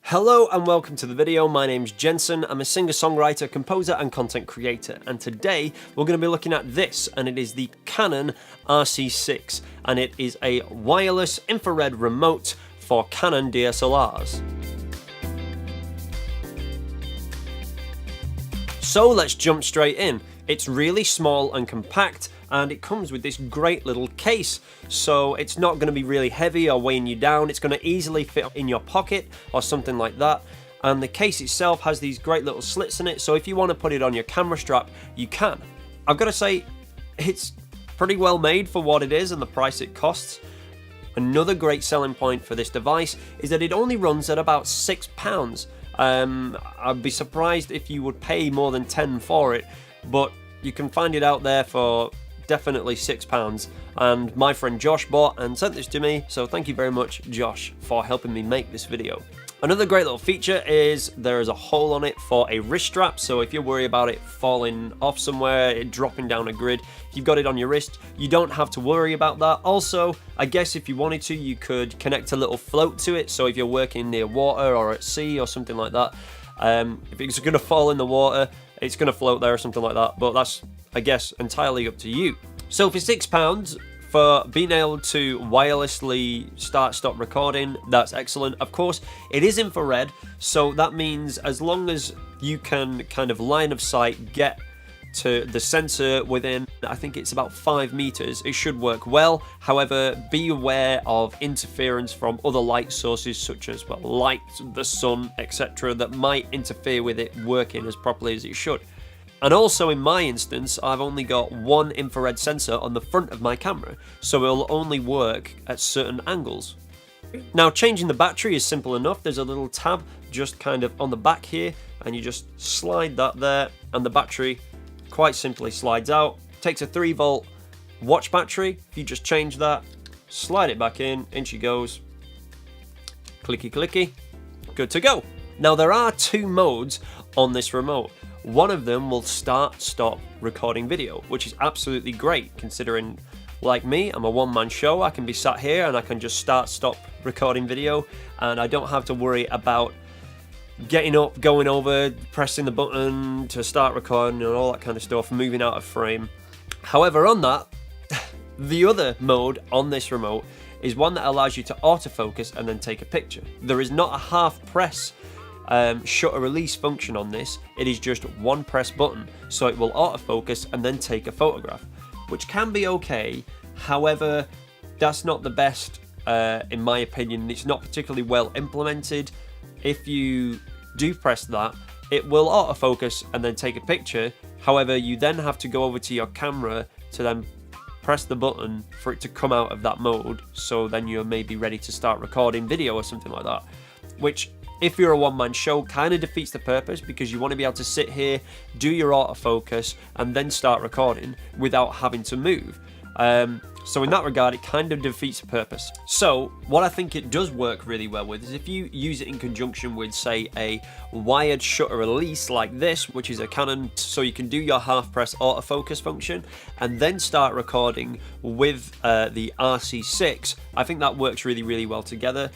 Hello and welcome to the video. My name's Jensen. I'm a singer-songwriter, composer and content creator, and today we're going to be looking at this, and it is the Canon RC-6, and it is a wireless infrared remote for Canon DSLRs. So let's jump straight in. It's really small and compact, and it comes with this great little case, so it's not going to be really heavy or weighing you down. It's going to easily fit in your pocket or something like that, and the case itself has these great little slits in it, so if you want to put it on your camera strap, you can. I've got to say, it's pretty well made for what it is and the price it costs. Another great selling point for this device is that it only runs at about £6. I'd be surprised if you would pay more than 10 for it, but you can find it out there for definitely £6, and my friend Josh bought and sent this to me, so thank you very much, Josh, for helping me make this video. Another great little feature is there is a hole on it for a wrist strap, so if you're worried about it falling off somewhere, it dropping down a grid, if you've got it on your wrist, you don't have to worry about that. Also, I guess if you wanted to, you could connect a little float to it, so if you're working near water or at sea or something like that, if it's going to fall in the water, it's going to float there or something like that, but that's, I guess, entirely up to you. So for £6, for being able to wirelessly stop recording, that's excellent. Of course, it is infrared, so that means as long as you can kind of line of sight get to the sensor within, I think it's about 5 meters, it should work well. However, be aware of interference from other light sources such as, well, light, the sun, etc., that might interfere with it working as properly as it should. And also in my instance, I've only got one infrared sensor on the front of my camera, so it'll only work at certain angles. Now, changing the battery is simple enough. There's a little tab just kind of on the back here, and you just slide that there, and the battery quite simply slides out. Takes a 3-volt watch battery. If you just change that, slide it back in she goes. Clicky clicky, good to go. Now, there are 2 modes on this remote. One of them will stop recording video, which is absolutely great considering, like me, I'm a one-man show. I can be sat here and I can just stop recording video, and I don't have to worry about getting up, going over, pressing the button to start recording and all that kind of stuff, moving out of frame. However, on that, the other mode on this remote is one that allows you to autofocus and then take a picture. There is not a half press shutter release function on this. It is just one press button, so it will autofocus and then take a photograph, which can be okay. However, that's not the best in my opinion. It's not particularly well implemented. If you do press that, it will autofocus and then take a picture. However, you then have to go over to your camera to then press the button for it to come out of that mode, so then you're maybe ready to start recording video or something like that, which, if you're a one-man show, kind of defeats the purpose, because you want to be able to sit here, do your autofocus, and then start recording without having to move. So in that regard, it kind of defeats the purpose. So what I think it does work really well with is if you use it in conjunction with, say, a wired shutter release like this, which is a Canon, so you can do your half-press autofocus function and then start recording with the RC-6. I think that works really, really well together.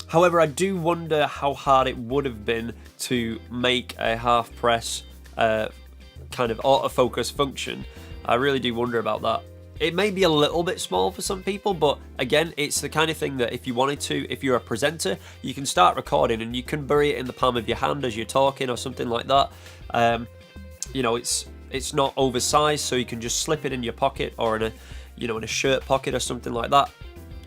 However, I do wonder how hard it would have been to make a half press kind of autofocus function. I really do wonder about that. It may be a little bit small for some people, but again, it's the kind of thing that if you wanted to, if you're a presenter, you can start recording and you can bury it in the palm of your hand as you're talking or something like that. You know, it's not oversized, so you can just slip it in your pocket or in a, you know, in a shirt pocket or something like that.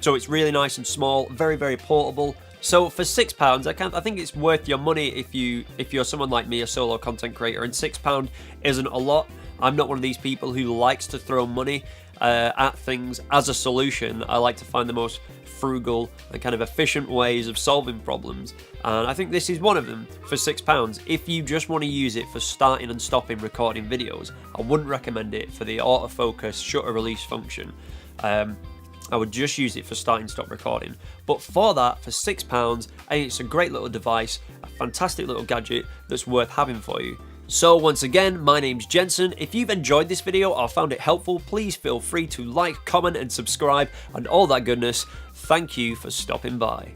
So it's really nice and small, very, very portable. So for £6, I think it's worth your money if you're someone like me, a solo content creator, and £6 isn't a lot. I'm not one of these people who likes to throw money at things as a solution. I like to find the most frugal and kind of efficient ways of solving problems, and I think this is one of them for £6. If you just want to use it for starting and stopping recording videos, I wouldn't recommend it for the autofocus shutter release function. I would just use it for starting and stop recording. But for that, for £6, I think it's a great little device, a fantastic little gadget that's worth having for you. So once again, my name's Jensen. If you've enjoyed this video or found it helpful, please feel free to like, comment and subscribe and all that goodness. Thank you for stopping by.